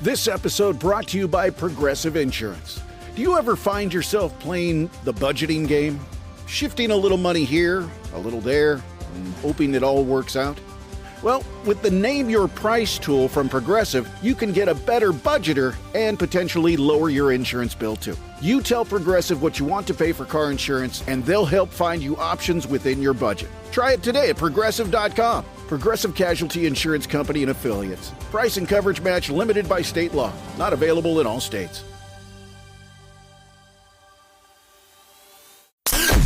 This episode brought to you by Progressive Insurance. Do you ever find yourself playing the budgeting game? Shifting a little money here, a little there, and hoping it all works out? Well, with the Name Your Price tool from Progressive, you can get a better budgeter and potentially lower your insurance bill too. You tell Progressive what you want to pay for car insurance, and they'll help find you options within your budget. Try it today at Progressive.com. Progressive Casualty Insurance Company and Affiliates. Price and coverage match limited by state law. Not available in all states.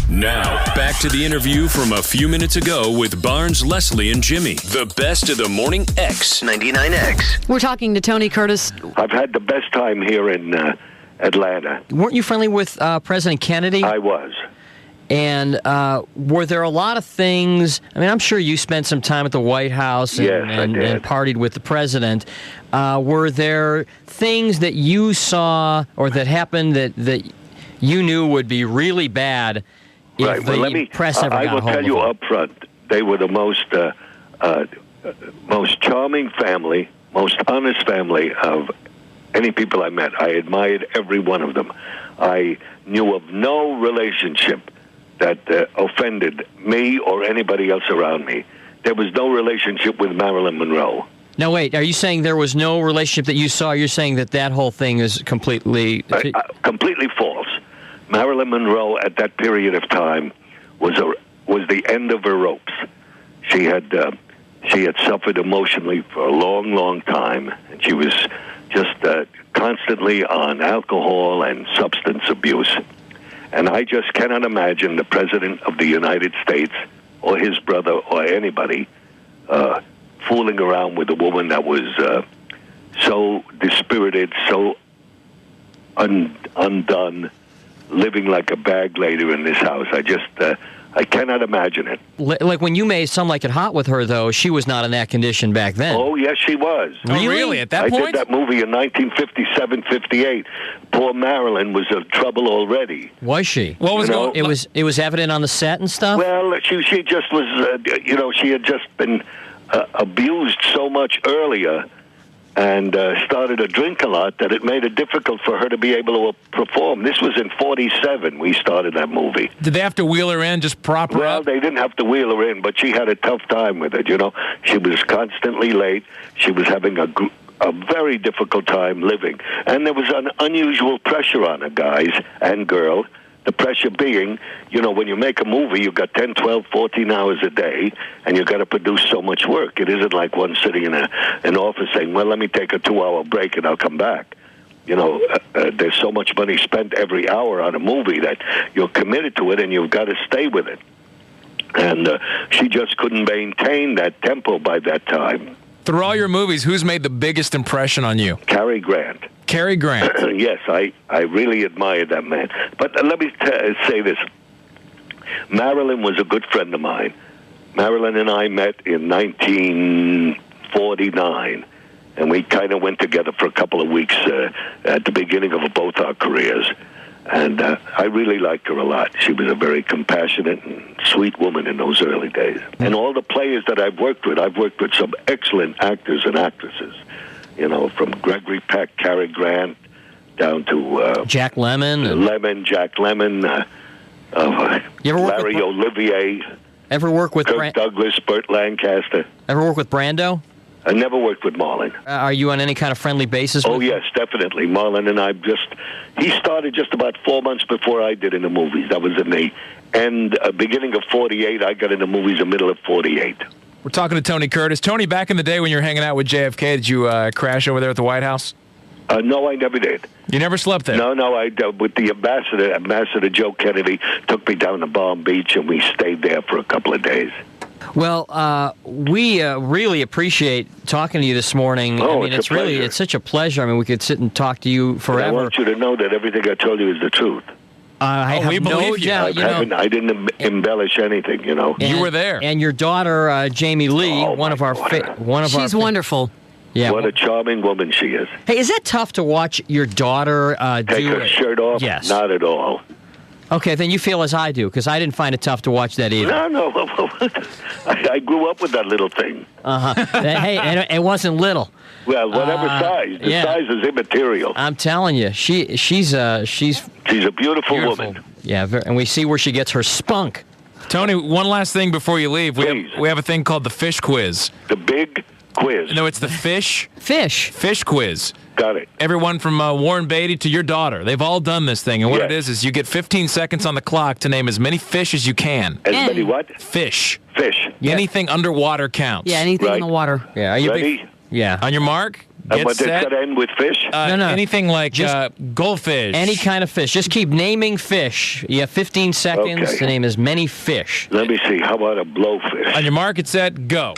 Now, back to the interview from a few minutes ago with Barnes, Leslie, and Jimmy. The best of the Morning X. 99X. We're talking to Tony Curtis. I've had the best time here in Atlanta. Weren't you friendly with President Kennedy? I was. And were there a lot of things? I mean, I'm sure you spent some time at the White House and partied with the president. Were there things that you saw or that happened that you knew would be really bad if the press ever got hold of it? I will tell you up front, they were the most charming family, most honest family of any people I met. I admired every one of them. I knew of no relationship that offended me or anybody else around me. There was no relationship with Marilyn Monroe. Now, wait, are you saying there was no relationship that you saw? You're saying that whole thing is completely... completely false. Marilyn Monroe, at that period of time, was the end of her ropes. She had suffered emotionally for a long, long time, and she was just constantly on alcohol and substance abuse. And I just cannot imagine the President of the United States or his brother or anybody fooling around with a woman that was so dispirited, so undone, living like a bag lady in this house. I cannot imagine it. Like when you made Some Like It Hot with her, though, she was not in that condition back then. Oh, yes, she was. Really? At that point? I did that movie in 1957-58. Poor Marilyn was in trouble already. Was she? What was going? It was evident on the set and stuff? Well, she just was, she had just been abused so much earlier and started to drink a lot that it made it difficult for her to be able to perform. This was in 47 we started that movie. Did they have to wheel her in, just prop her up? They didn't have to wheel her in, but she had a tough time with it, She was constantly late. She was having a very difficult time living. And there was an unusual pressure on her, guys and girl. The pressure being, when you make a movie, you've got 10, 12, 14 hours a day, and you've got to produce so much work. It isn't like one sitting in an office saying, well, let me take a 2-hour break and I'll come back. There's so much money spent every hour on a movie that you're committed to it and you've got to stay with it. And she just couldn't maintain that tempo by that time. Through all your movies, who's made the biggest impression on you? Cary Grant. Cary Grant. Yes, I really admired that man. But let me say this. Marilyn was a good friend of mine. Marilyn and I met in 1949, and we kind of went together for a couple of weeks at the beginning of both our careers. And I really liked her a lot. She was a very compassionate and sweet woman in those early days. And all the players that I've worked with some excellent actors and actresses. From Gregory Peck, Cary Grant, down to Jack Lemmon. Jack Lemmon, Larry Olivier. Ever work with Kirk Douglas, Burt Lancaster. Ever work with Brando? I never worked with Marlon. Are you on any kind of friendly basis with him? Yes, definitely. Marlon and I he started just about 4 months before I did in the movies. That was in the beginning of 48. I got in the movies in the middle of 48. We're talking to Tony Curtis. Tony, back in the day when you were hanging out with JFK, did you crash over there at the White House? No, I never did. You never slept there? No, I with the Ambassador Joe Kennedy took me down to Palm Beach, and we stayed there for a couple of days. Well, we really appreciate talking to you this morning. It's such a pleasure. I mean, we could sit and talk to you forever. And I want you to know that everything I told you is the truth. I have no doubt. I didn't embellish anything. You were there. And your daughter, Jamie Lee, She's wonderful. Yeah. What a charming woman she is. Hey, is that tough to watch your daughter take her shirt off? Yes. Not at all. Okay, then you feel as I do, because I didn't find it tough to watch that either. No. I grew up with that little thing. Hey, and it wasn't little. Well, whatever size. The size is immaterial. I'm telling you, she's a beautiful woman. Yeah, and we see where she gets her spunk. Tony, one last thing before you leave. We have a thing called the fish quiz. The big quiz. No, it's the fish quiz. Got it. Everyone from Warren Beatty to your daughter, they've all done this thing. And what it is you get 15 seconds on the clock to name as many fish as you can. As many what? Fish. Yeah. Anything underwater counts. Yeah, anything in the water. Yeah, are you ready? Yeah. On your mark, And get what does set. that end with fish? No. Anything like Just goldfish. Any kind of fish. Just keep naming fish. You have 15 seconds to name as many fish. Let me see. How about a blowfish? On your mark, get set, go.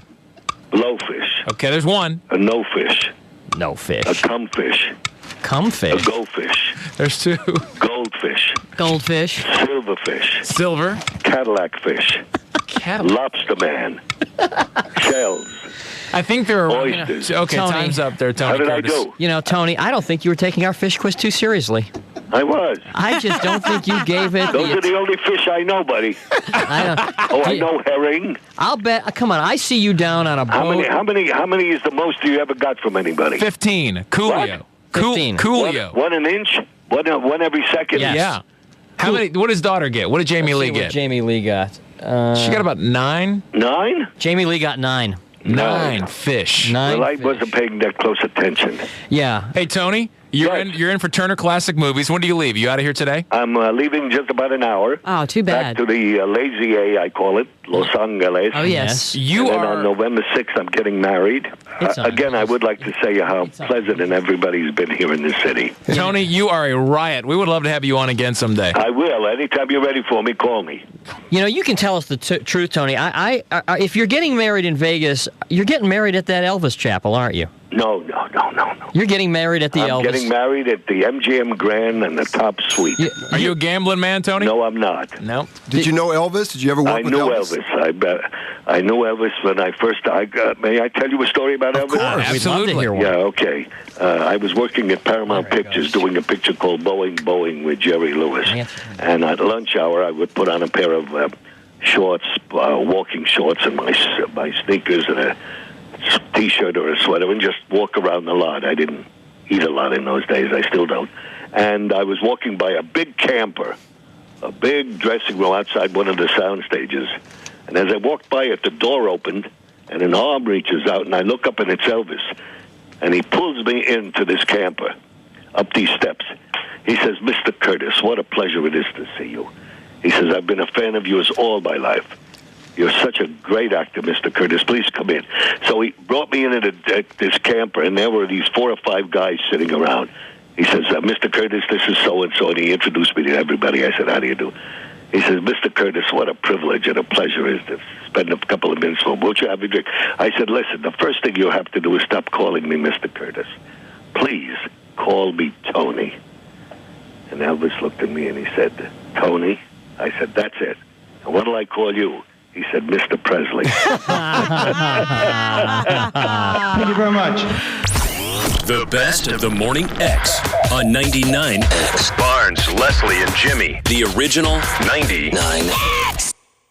Blowfish. Okay, there's one. A no fish. No fish. A cumfish. Cumfish. A goldfish. There's two. Goldfish. Goldfish. Silverfish. Silver. Cadillac fish. Lobster man. Shells. I think there are oysters. Okay, Tony. Time's up there, Tony. How did Curtis. I do? You know, Tony, I don't think you were taking our fish quiz too seriously. I was. I just don't think you gave it. Those are the only fish I know, buddy. I know herring. I'll bet. Come on, I see you down on a boat. How many is the most you ever got from anybody? 15. Coolio. What? 15. Coolio. One an inch? One every second? Yes. Yeah. How many? What does daughter get? What did Jamie Lee get? Jamie Lee got. She got about 9. 9? Jamie Lee got 9. 9 fish. 9. Well, I wasn't paying that close attention. Yeah. Hey, Tony, you're in for Turner Classic Movies. When do you leave? You out of here today? I'm leaving just about an hour. Oh, too bad. Back to the Lazy A, I call it, Los Angeles. Oh, yes. You and then are. on November 6th, I'm getting married. Again, I would like to say how pleasant and everybody's been here in this city. Tony, you are a riot. We would love to have you on again someday. I will. Anytime you're ready for me, call me. You know, you can tell us the truth, Tony. I if you're getting married in Vegas, you're getting married at that Elvis chapel, aren't you? No. You're getting married at the Elvis. I'm getting married at the MGM Grand and the top suite. Are you a gambling man, Tony? No, I'm not. No. Did you know Elvis? Did you ever work with Elvis? I bet. I knew Elvis when I first. May I tell you a story about Elvis? Of course. We'd love to hear one. Yeah, okay. I was working at Paramount Pictures doing a picture called Boeing with Jerry Lewis. And at lunch hour, I would put on a pair of shorts, walking shorts, and my sneakers and a T-shirt or a sweater and just walk around the lot. I didn't eat a lot in those days. I still don't. And I was walking by a big camper, a big dressing room outside one of the sound stages. And as I walked by it, the door opened, and an arm reaches out, and I look up, and it's Elvis. And he pulls me into this camper, up these steps. He says, "Mr. Curtis, what a pleasure it is to see you." He says, "I've been a fan of yours all my life. You're such a great actor, Mr. Curtis. Please come in." So he brought me into this camper, and there were these 4 or 5 guys sitting around. He says, "Mr. Curtis, this is so-and-so," and he introduced me to everybody. I said, "How do you do?" He says, "Mr. Curtis, what a privilege and a pleasure it is to spend a couple of minutes with him. Won't you have a drink?" I said, "Listen, the first thing you have to do is stop calling me Mr. Curtis. Please call me Tony." And Elvis looked at me and he said, "Tony?" I said, "That's it. And what'll I call you?" He said, "Mr. Presley." Thank you very much. The best of the Morning X on 99X. Barnes, Leslie, and Jimmy. The original 99.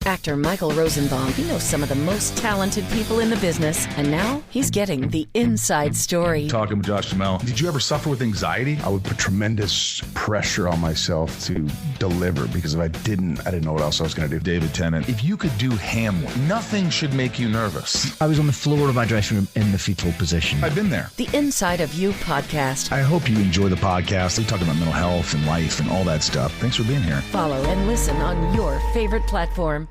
Actor Michael Rosenbaum, he knows some of the most talented people in the business, and now he's getting the inside story. Talking with Josh Duhamel. Did you ever suffer with anxiety? I would put tremendous pressure on myself to deliver, because if I didn't know what else I was going to do. David Tennant, if you could do Hamlet, nothing should make you nervous. I was on the floor of my dressing room in the fetal position. I've been there. The Inside of You podcast. I hope you enjoy the podcast. We talk about mental health and life and all that stuff. Thanks for being here. Follow and listen on your favorite platform.